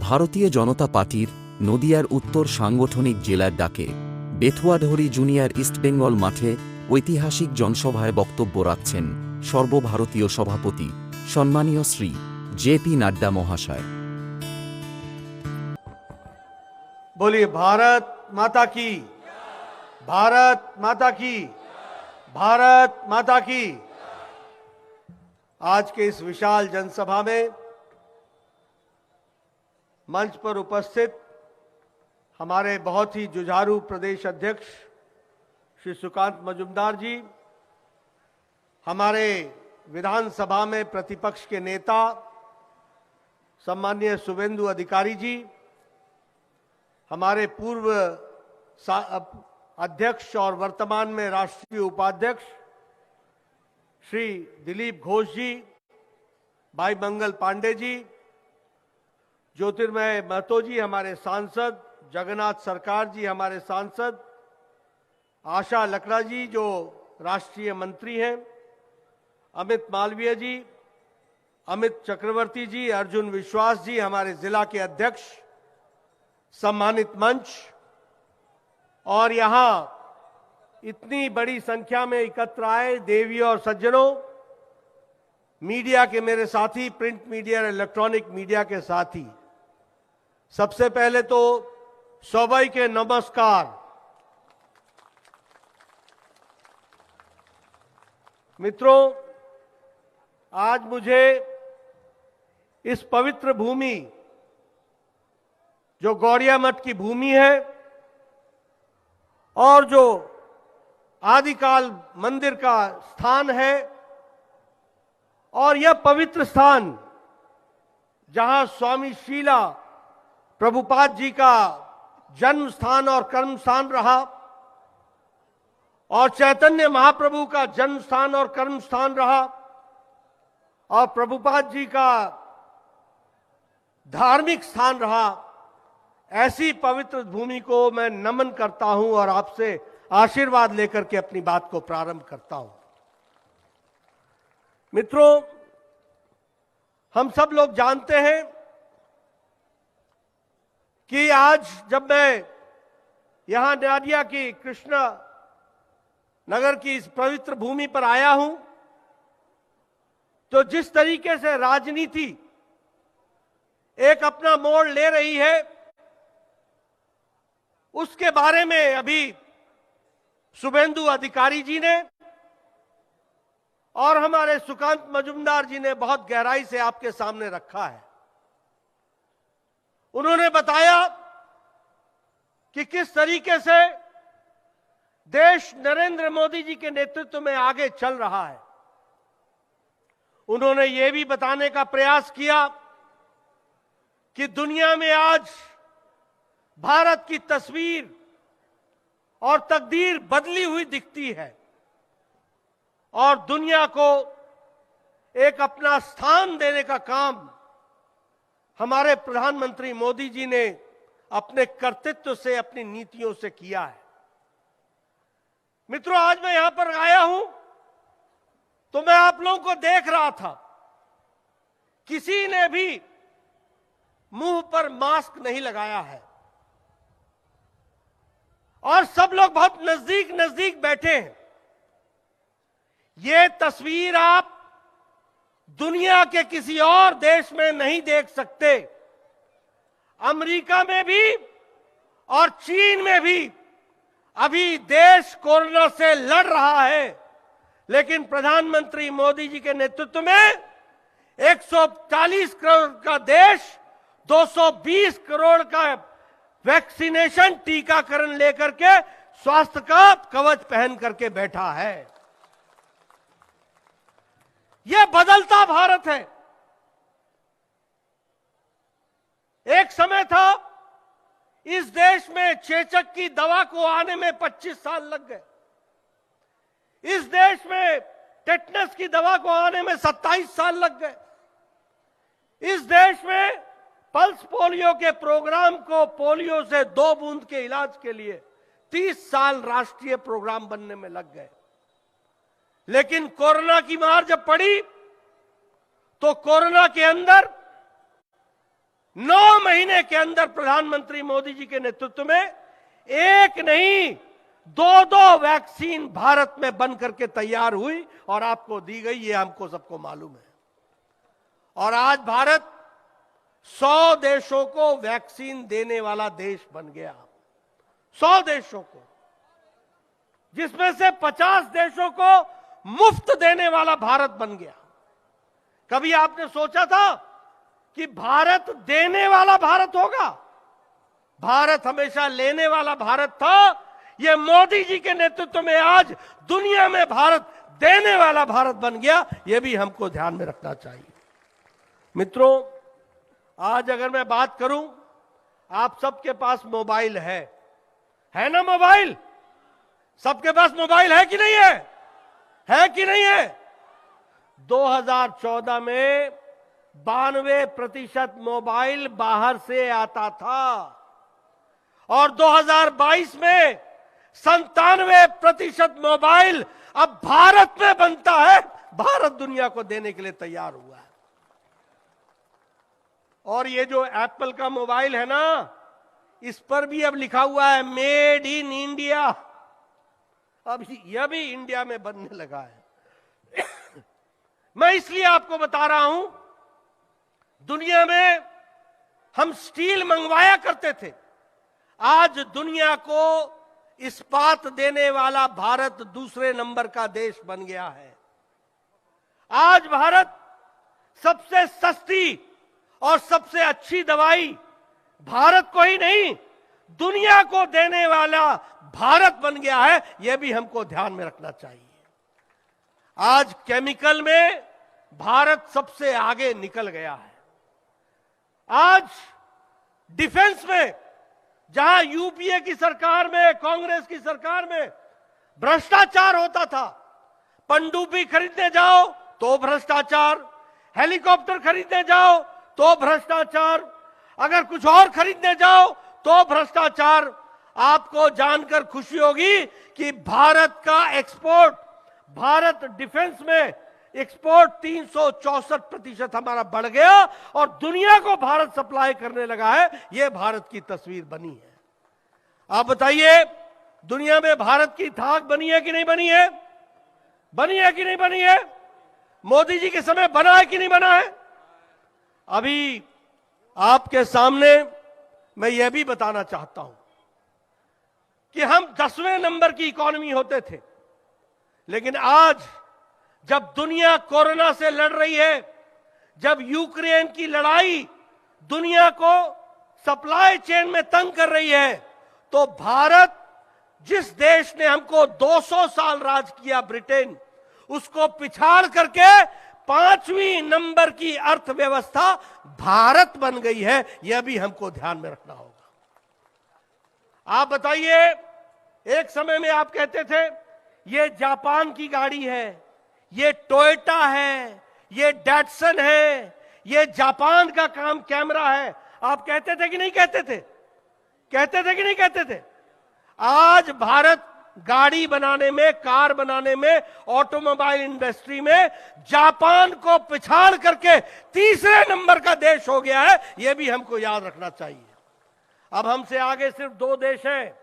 ভারতীয় জনতা পার্টির নদিয়ার উত্তর সাংগঠনিক জেলার ডাকে বেথুয়াডহরি জুনিয়র ইস্টবেঙ্গল মাঠে ঐতিহাসিক জনসভায় বক্তব্য রাখছেন সর্বভারতীয় সভাপতি সম্মানীয় শ্রী জে.পি. নাড্ডা মহাশয়। बोलिए भारत माता की, भारत माता की, भारत माता की। आज के इस विशाल जनसभा में मंच पर उपस्थित हमारे बहुत ही जुझारू प्रदेश अध्यक्ष श्री सुकांत मजुमदार जी, हमारे विधानसभा में प्रतिपक्ष के नेता सम्माननीय शुभेंदु अधिकारी जी, हमारे पूर्व अध्यक्ष और वर्तमान में राष्ट्रीय उपाध्यक्ष श्री दिलीप घोष जी, भाई मंगल पांडे जी, ज्योतिर्मय महतो जी हमारे सांसद, जगन्नाथ सरकार जी हमारे सांसद, आशा लकड़ा जी जो राष्ट्रीय मंत्री हैं, अमित मालवीय जी, अमित चक्रवर्ती जी, अर्जुन विश्वास जी हमारे जिला के अध्यक्ष, सम्मानित मंच और यहां इतनी बड़ी संख्या में एकत्र आए देवियों और सज्जनों, मीडिया के मेरे साथी, प्रिंट मीडिया और इलेक्ट्रॉनिक मीडिया के साथी, सबसे पहले तो सभी के नमस्कार। मित्रों, आज मुझे इस पवित्र भूमि जो गौड़िया मठ की भूमि है और जो आदिकाल मंदिर का स्थान है और यह पवित्र स्थान जहां स्वामी शीला प्रभुपाद जी का जन्म स्थान और कर्म स्थान रहा और चैतन्य महाप्रभु का जन्म स्थान और कर्म स्थान रहा और प्रभुपाद जी का धार्मिक स्थान रहा, ऐसी पवित्र भूमि को मैं नमन करता हूं और आपसे आशीर्वाद लेकर के अपनी बात को प्रारंभ करता हूं। मित्रों, हम सब लोग जानते हैं कि आज जब मैं यहां नादिया की कृष्ण नगर की इस पवित्र भूमि पर आया हूं तो जिस तरीके से राजनीति एक अपना मोड़ ले रही है उसके बारे में अभी शुभेंदु अधिकारी जी ने और हमारे सुकांत मजुमदार जी ने बहुत गहराई से आपके सामने रखा है। उन्होंने बताया कि किस तरीके से देश नरेंद्र मोदी जी के नेतृत्व में आगे चल रहा है। उन्होंने यह भी बताने का प्रयास किया कि दुनिया में आज भारत की तस्वीर और तकदीर बदली हुई दिखती है और दुनिया को एक अपना स्थान देने का काम हमारे प्रधानमंत्री मोदी जी ने अपने कर्तृत्व से, अपनी नीतियों से किया है। मित्रों, आज मैं यहां पर आया हूं तो मैं आप लोगों को देख रहा था, किसी ने भी मुंह पर मास्क नहीं लगाया है और सब लोग बहुत नजदीक नजदीक बैठे हैं। ये तस्वीर आप दुनिया के किसी और देश में नहीं देख सकते। अमेरिका में भी और चीन में भी अभी देश कोरोना से लड़ रहा है, लेकिन प्रधानमंत्री मोदी जी के नेतृत्व में 140 करोड़ का देश 220 करोड़ का वैक्सीनेशन टीकाकरण लेकर के स्वास्थ्य का कवच पहन करके बैठा है। यह बदलता भारत है। एक समय था इस देश में चेचक की दवा को आने में 25 साल लग गए। इस देश में टेटनस की दवा को आने में 27 साल लग गए। इस देश में पल्स पोलियो के प्रोग्राम को पोलियो से 2 बूंद के इलाज के लिए 30 साल राष्ट्रीय प्रोग्राम बनने में लग गए। लेकिन कोरोना की मार जब पड़ी तो कोरोना के अंदर 9 महीने महीने के अंदर प्रधानमंत्री मोदी जी के नेतृत्व में एक नहीं दो वैक्सीन भारत में बन करके तैयार हुई और आपको दी गई, ये हमको सबको मालूम है। और आज भारत 100 देशों को वैक्सीन देने वाला देश बन गया। 100 देशों को, जिसमें से 50 देशों को मुफ्त देने वाला भारत बन गया। कभी आपने सोचा था कि भारत देने वाला भारत होगा? भारत हमेशा लेने वाला भारत था। यह मोदी जी के नेतृत्व में आज दुनिया में भारत देने वाला भारत बन गया। यह भी हमको ध्यान में रखना चाहिए। मित्रों, आज अगर मैं बात करूं, आप सबके पास मोबाइल है ना? मोबाइल सबके पास मोबाइल है कि नहीं है? है कि नहीं है? 2014 में 92% मोबाइल बाहर से आता था और 2022 में 97% मोबाइल अब भारत में बनता है। भारत दुनिया को देने के लिए तैयार हुआ है। और ये जो एप्पल का मोबाइल है ना, इस पर भी अब लिखा हुआ है मेड इन इंडिया। अब यह भी इंडिया में बनने लगा है। मैं इसलिए आपको बता रहा हूं, दुनिया में हम स्टील मंगवाया करते थे, आज दुनिया को इस्पात देने वाला भारत दूसरे नंबर का देश बन गया है। आज भारत सबसे सस्ती और सबसे अच्छी दवाई भारत को ही नहीं दुनिया को देने वाला भारत बन गया है। यह भी हमको ध्यान में रखना चाहिए। आज केमिकल में भारत सबसे आगे निकल गया है। आज डिफेंस में, जहां यूपीए की सरकार में, कांग्रेस की सरकार में भ्रष्टाचार होता था, पनडुब्बी खरीदने जाओ तो भ्रष्टाचार, हेलीकॉप्टर खरीदने जाओ तो भ्रष्टाचार, अगर कुछ और खरीदने जाओ तो भ्रष्टाचार। आपको जानकर खुशी होगी कि भारत का एक्सपोर्ट, भारत डिफेंस में एक्सपोर्ट 364% हमारा बढ़ गया और दुनिया को भारत सप्लाई करने लगा है। यह भारत की तस्वीर बनी है। आप बताइए, दुनिया में भारत की धाक बनी है कि नहीं बनी है? बनी है कि नहीं बनी है? मोदी जी के समय बना है कि नहीं बना है? अभी आपके सामने मैं यह भी बताना चाहता हूं कि हम 10वें नंबर की इकोनॉमी होते थे, लेकिन आज जब दुनिया कोरोना से लड़ रही है, जब यूक्रेन की लड़ाई दुनिया को सप्लाई चेन में तंग कर रही है, तो भारत, जिस देश ने हमको 200 साल राज किया, ब्रिटेन, उसको पिछाड़ करके 5वीं नंबर की अर्थव्यवस्था भारत बन गई है। यह भी हमको ध्यान में रखना होगा। आप बताइए, एक समय में आप कहते थे ये जापान की गाड़ी है, ये टोयोटा है, ये डैटसन है, ये जापान का काम कैमरा है। आप कहते थे कि नहीं कहते थे? कहते थे कि नहीं कहते थे? आज भारत गाड़ी बनाने में, कार बनाने में, ऑटोमोबाइल इंडस्ट्री में जापान को पिछाड़ करके तीसरे नंबर का देश हो गया है। यह भी हमको याद रखना चाहिए। अब हमसे आगे सिर्फ 2 देश हैं,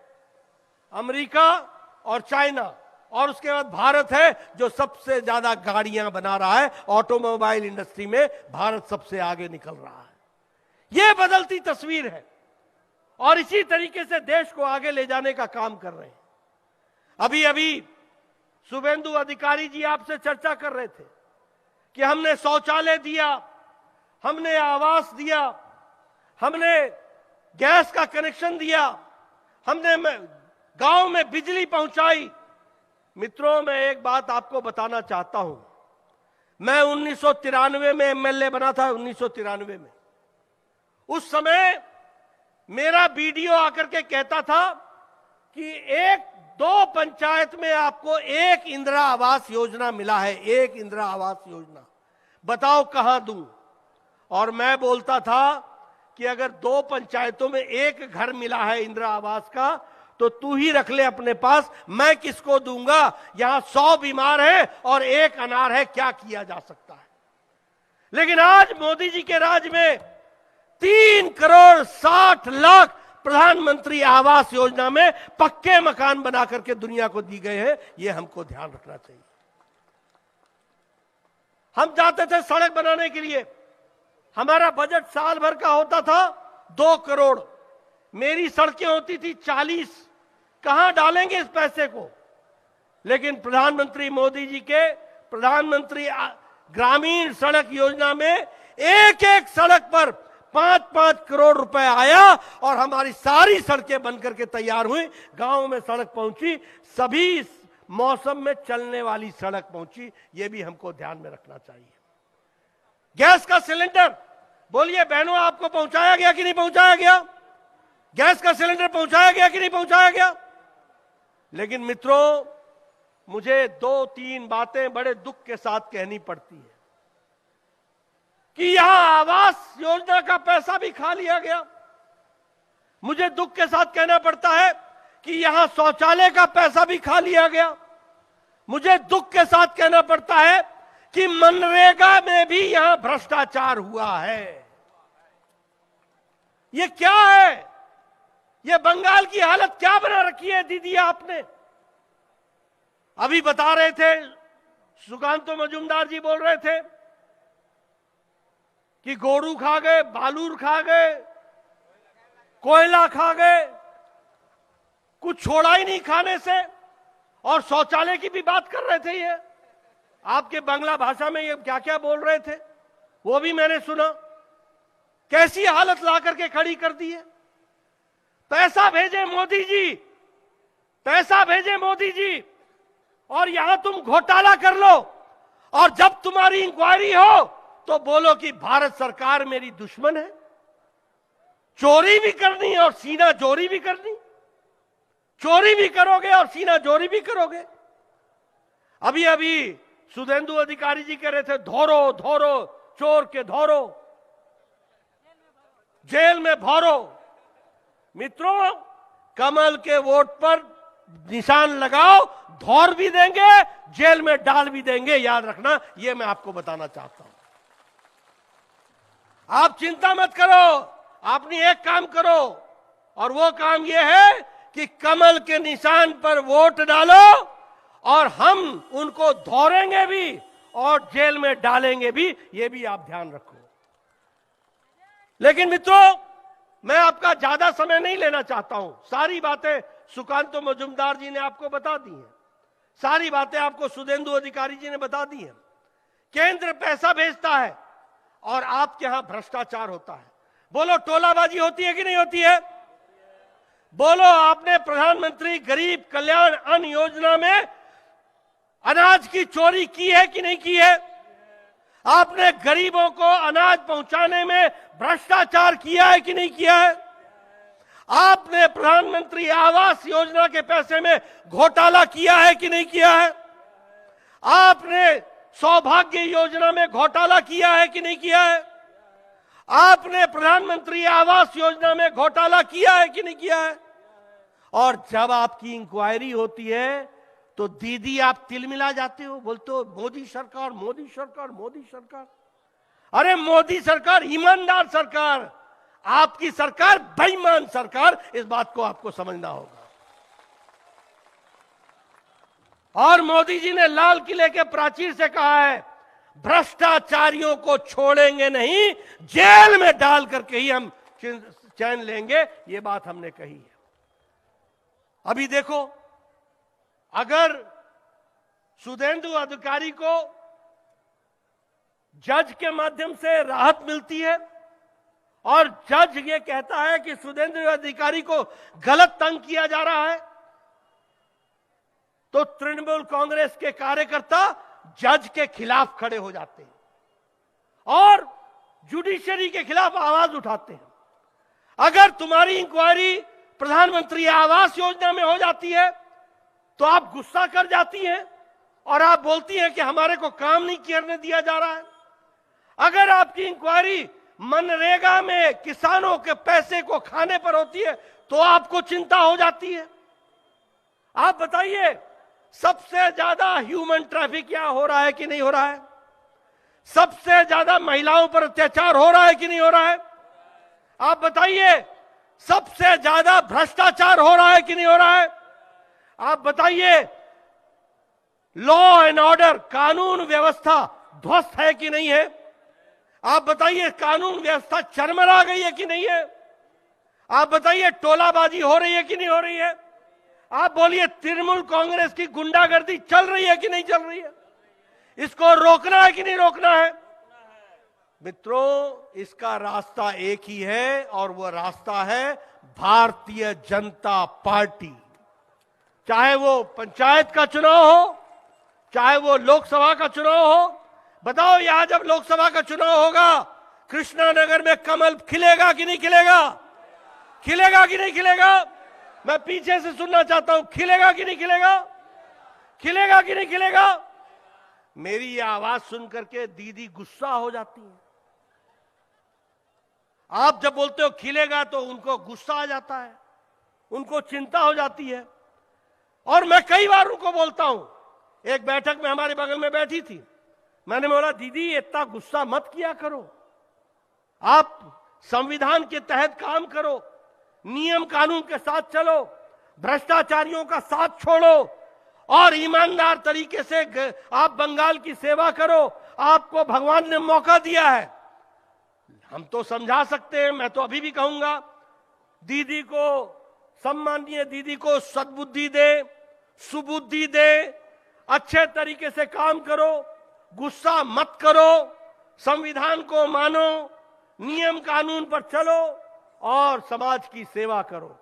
अमेरिका और चाइना, और उसके बाद भारत है जो सबसे ज्यादा गाड़ियां बना रहा है। ऑटोमोबाइल इंडस्ट्री में भारत सबसे आगे निकल रहा है। यह बदलती तस्वीर है और इसी तरीके से देश को आगे ले जाने का काम कर रहे हैं। अभी अभी शुभेंदु अधिकारी जी आपसे चर्चा कर रहे थे कि हमने शौचालय दिया, हमने आवास दिया, हमने गैस का कनेक्शन दिया, हमने गांव में बिजली पहुंचाई। मित्रों, मैं एक बात आपको बताना चाहता हूं। मैं 1993 में एमएलए बना था। 1993 में उस समय मेरा बीडीओ आकर के कहता था कि 1-2 पंचायत में आपको एक इंदिरा आवास योजना मिला है, एक इंदिरा आवास योजना, बताओ कहां दूं? और मैं बोलता था कि अगर 2 पंचायतों में एक घर मिला है इंदिरा आवास का, तो तू ही रख ले अपने पास, मैं किसको दूंगा? यहां 100 बीमार है और 1 अनार है, क्या किया जा सकता है? लेकिन आज मोदी जी के राज में 3 3,60,00,000 प्रधानमंत्री आवास योजना में पक्के मकान बना करके दुनिया को दी गए हैं। यह हमको ध्यान रखना चाहिए। हम जाते थे सड़क बनाने के लिए, हमारा बजट साल भर का होता था 2 करोड़, मेरी सड़कें होती थी 40। कहां डालेंगे इस पैसे को? लेकिन प्रधानमंत्री मोदी जी के प्रधानमंत्री ग्रामीण सड़क योजना में एक एक सड़क पर 5-5 करोड़ रुपए आया और हमारी सारी सड़कें बनकर के तैयार हुई। गांव में सड़क पहुंची, सभी मौसम में चलने वाली सड़क पहुंची। यह भी हमको ध्यान में रखना चाहिए। गैस का सिलेंडर, बोलिए बहनों, आपको पहुंचाया गया कि नहीं पहुंचाया गया? गैस का सिलेंडर पहुंचाया गया कि नहीं पहुंचाया गया? लेकिन मित्रों, मुझे 2-3 बातें बड़े दुख के साथ कहनी पड़ती है कि यहां आवास योजना का पैसा भी खा लिया गया। मुझे दुख के साथ कहना पड़ता है कि यहां शौचालय का पैसा भी खा लिया गया। मुझे दुख के साथ कहना पड़ता है कि मनरेगा में भी यहां भ्रष्टाचार हुआ है। ये क्या है? ये बंगाल की हालत क्या बना रखी है दीदी आपने? अभी बता रहे थे, सुकांतो मजूमदार जी बोल रहे थे कि गोरू खा गए, बालूर खा गए, कोयला खा गए, कुछ छोड़ा ही नहीं खाने से। और शौचालय की भी बात कर रहे थे। ये आपके बांग्ला भाषा में ये क्या क्या बोल रहे थे वो भी मैंने सुना। कैसी हालत ला करके खड़ी कर दी है। पैसा भेजे मोदी जी, पैसा भेजे मोदी जी, और यहां तुम घोटाला कर लो, और जब तुम्हारी इंक्वायरी हो तो बोलो कि भारत सरकार मेरी दुश्मन है। चोरी भी करनी और सीना जोरी भी करनी। चोरी भी करोगे और सीना जोरी भी करोगे। अभी अभी सुधेंदु अधिकारी जी कह रहे थे, धोरो धोरो चोर के धोरो, जेल में भरो। मित्रों, कमल के वोट पर निशान लगाओ, धौर भी देंगे, जेल में डाल भी देंगे। याद रखना, यह मैं आपको बताना चाहता हूं। आप चिंता मत करो, आपने एक काम करो, और वो काम यह है कि कमल के निशान पर वोट डालो, और हम उनको धौरेंगे भी और जेल में डालेंगे भी। यह भी आप ध्यान रखो। लेकिन मित्रों, मैं आपका ज्यादा समय नहीं लेना चाहता हूं। सारी बातें सुकांतो मजूमदार जी ने आपको बता दी हैं। सारी बातें आपको सुधेंदु अधिकारी जी ने बता दी हैं। केंद्र पैसा भेजता है और आपके यहां भ्रष्टाचार होता है। बोलो, टोलाबाजी होती है कि नहीं होती है? बोलो, आपने प्रधानमंत्री गरीब कल्याण अन्न योजना में अनाज की चोरी की है कि नहीं की है? आपने गरीबों को अनाज पहुंचाने में भ्रष्टाचार किया है कि नहीं किया है? आपने प्रधानमंत्री आवास योजना के पैसे में घोटाला किया है कि नहीं किया है? आपने सौभाग्य योजना में घोटाला किया है कि नहीं किया है? आपने प्रधानमंत्री आवास योजना में घोटाला किया है कि नहीं किया है? और जब आपकी इंक्वायरी होती है तो दीदी आप तिलमिला जाते हो, बोलते हो मोदी सरकार, मोदी सरकार, मोदी सरकार। अरे मोदी सरकार ईमानदार सरकार, आपकी सरकार बेईमान सरकार। इस बात को आपको समझना होगा। और मोदी जी ने लाल किले के प्राचीर से कहा है, भ्रष्टाचारियों को छोड़ेंगे नहीं, जेल में डाल करके ही हम चैन लेंगे। ये बात हमने कही है। अभी देखो, अगर सुधेंदु अधिकारी को जज के माध्यम से राहत मिलती है और जज ये कहता है कि सुधेंदु अधिकारी को गलत तंग किया जा रहा है, तो तृणमूल कांग्रेस के कार्यकर्ता जज के खिलाफ खड़े हो जाते हैं और जुडिशरी के खिलाफ आवाज उठाते हैं। अगर तुम्हारी इंक्वायरी प्रधानमंत्री आवास योजना में हो जाती है तो आप गुस्सा कर जाती हैं और आप बोलती हैं कि हमारे को काम नहीं करने दिया जा रहा है। अगर आपकी इंक्वायरी मनरेगा में किसानों के पैसे को खाने पर होती है तो आपको चिंता हो जाती है। आप बताइए, सबसे ज्यादा ह्यूमन ट्रैफिक यहां हो रहा है कि नहीं हो रहा है? सबसे ज्यादा महिलाओं पर अत्याचार हो रहा है कि नहीं हो रहा है? आप बताइए, सबसे ज्यादा भ्रष्टाचार हो रहा है कि नहीं हो रहा है? आप बताइए, लॉ एंड ऑर्डर, कानून व्यवस्था ध्वस्त है कि नहीं है? आप बताइए, कानून व्यवस्था चरमरा गई है कि नहीं है? आप बताइए, टोलाबाजी हो रही है कि नहीं हो रही है? आप बोलिए, तृणमूल कांग्रेस की गुंडागर्दी चल रही है कि नहीं चल रही है? इसको रोकना है कि नहीं रोकना है? मित्रों, इसका रास्ता एक ही है और वो रास्ता है भारतीय जनता पार्टी। चाहे वो पंचायत का चुनाव हो, चाहे वो लोकसभा का चुनाव हो। बताओ, यहां जब लोकसभा का चुनाव होगा, कृष्णानगर में कमल खिलेगा कि नहीं खिलेगा? खिलेगा कि नहीं खिलेगा? मैं पीछे से सुनना चाहता हूं, खिलेगा कि नहीं खिलेगा? खिलेगा कि नहीं खिलेगा? मेरी ये आवाज सुनकर के दीदी गुस्सा हो जाती है। आप जब बोलते हो खिलेगा तो उनको गुस्सा आ जाता है, उनको चिंता हो जाती है। और मैं कई बार उनको बोलता हूं, एक बैठक में हमारे बगल में बैठी थी, मैंने बोला, दीदी इतना गुस्सा मत किया करो, आप संविधान के तहत काम करो, नियम कानून के साथ चलो, भ्रष्टाचारियों का साथ छोड़ो और ईमानदार तरीके से आप बंगाल की सेवा करो। आपको भगवान ने मौका दिया है। हम तो समझा सकते हैं, मैं तो अभी भी कहूंगा, दीदी को, सम्माननीय दीदी को सद्बुद्धि दे, सुबुद्धि दे, अच्छे तरीके से काम करो, गुस्सा मत करो, संविधान को मानो, नियम कानून पर चलो और समाज की सेवा करो।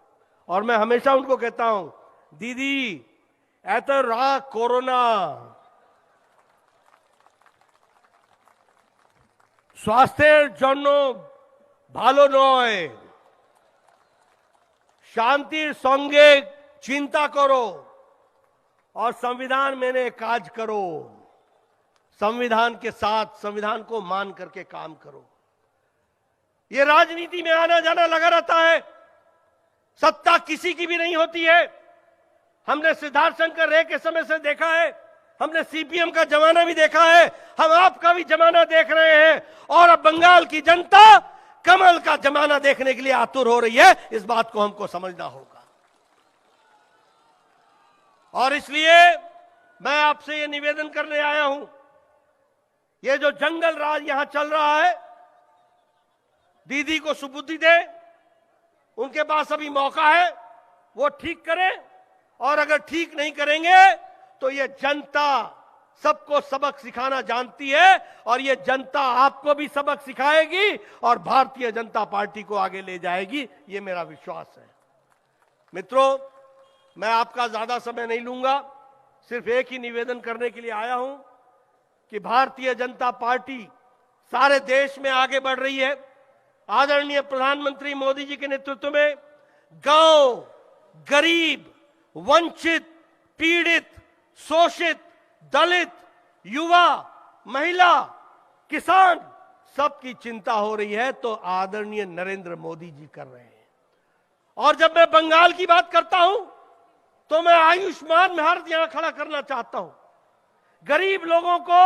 और मैं हमेशा उनको कहता हूं, दीदी এত রাগ করো না, স্বাস্থ্যের জন্য ভালো নয়, শান্তির সঙ্গে চিন্তা করো और संविधान में काज करो, संविधान के साथ, संविधान को मान करके काम करो। ये राजनीति में आना जाना लगा रहता है, सत्ता किसी की भी नहीं होती है। हमने सिद्धार्थ शंकर रे के समय से देखा है, हमने सीपीएम का जमाना भी देखा है, हम आपका भी जमाना देख रहे हैं और अब बंगाल की जनता कमल का जमाना देखने के लिए आतुर हो रही है। इस बात को हमको समझना होगा और इसलिए मैं आपसे ये निवेदन करने आया हूं, ये जो जंगल राज यहां चल रहा है, दीदी को सुबुद्धि दे, उनके पास अभी मौका है, वो ठीक करें। और अगर ठीक नहीं करेंगे तो ये जनता सबको सबक सिखाना जानती है और ये जनता आपको भी सबक सिखाएगी और भारतीय जनता पार्टी को आगे ले जाएगी, ये मेरा विश्वास है। मित्रों, मैं आपका ज्यादा समय नहीं लूंगा, सिर्फ एक ही निवेदन करने के लिए आया हूं कि भारतीय जनता पार्टी सारे देश में आगे बढ़ रही है। आदरणीय प्रधानमंत्री मोदी जी के नेतृत्व में गांव, गरीब, वंचित, पीड़ित, शोषित, दलित, युवा, महिला, किसान, सबकी चिंता हो रही है तो आदरणीय नरेंद्र मोदी जी कर रहे हैं। और जब मैं बंगाल की बात करता हूं तो मैं आयुष्मान भारत यहां खड़ा करना चाहता हूं। गरीब लोगों को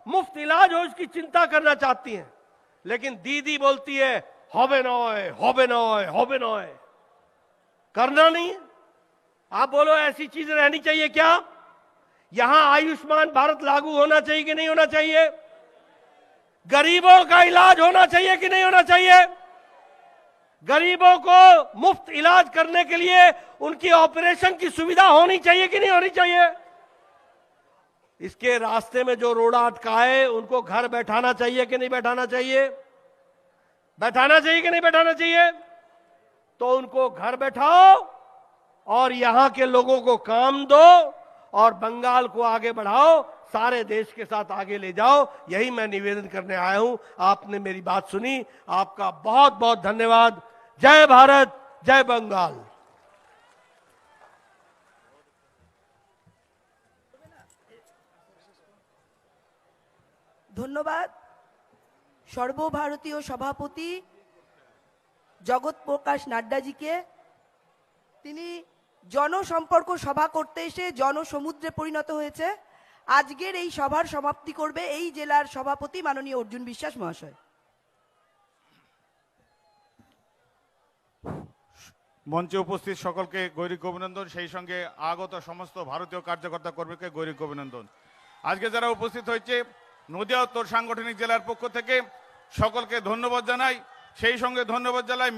मुफ्त इलाज हो, इसकी चिंता करना चाहती हैं, लेकिन दीदी बोलती है होबे नॉय, होबे नॉय, होबे नॉय, करना नहीं है। आप बोलो, ऐसी चीज रहनी चाहिए क्या? यहां आयुष्मान भारत लागू होना चाहिए कि नहीं होना चाहिए? गरीबों का इलाज होना चाहिए कि नहीं होना चाहिए? गरीबों को मुफ्त इलाज करने के लिए उनकी ऑपरेशन की सुविधा होनी चाहिए कि नहीं होनी चाहिए? इसके रास्ते में जो रोड़ा अटका है उनको घर बैठाना चाहिए कि नहीं बैठाना चाहिए? बैठाना चाहिए कि नहीं बैठाना चाहिए? तो उनको घर बैठाओ और यहां के लोगों को काम दो और बंगाल को आगे बढ़ाओ, सारे देश के साथ आगे ले जाओ। यही मैं निवेदन करने आया हूं। आपने मेरी बात सुनी, आपका बहुत बहुत धन्यवाद। जय भारत, जय बंगाल। ধন্যবাদ সর্বভারতীয় সভাপতি জগৎ প্রকাশ নাড্ডাজিকে। তিনি জনসম্পর্ক সভা করতে এসে জনসমুদ্রে পরিণত হয়েছে। আজকের এই সভার সমাপ্তি করবে এই জেলার সভাপতি মাননীয় অর্জুন বিশ্বাস মহাশয়। মঞ্চে উপস্থিত সকলকে গৈরিক অভিনন্দন, সেই সঙ্গে আগত সমস্ত ভারতীয় কার্যকর্তা কর্মীকে গৈরিক অভিনন্দন। আজকে যারা উপস্থিত হয়েছে নদিয়া উত্তর সাংগঠনিক জেলার পক্ষ থেকে সকলকে ধন্যবাদ জানাই, সেই সঙ্গে ধন্যবাদ জানাই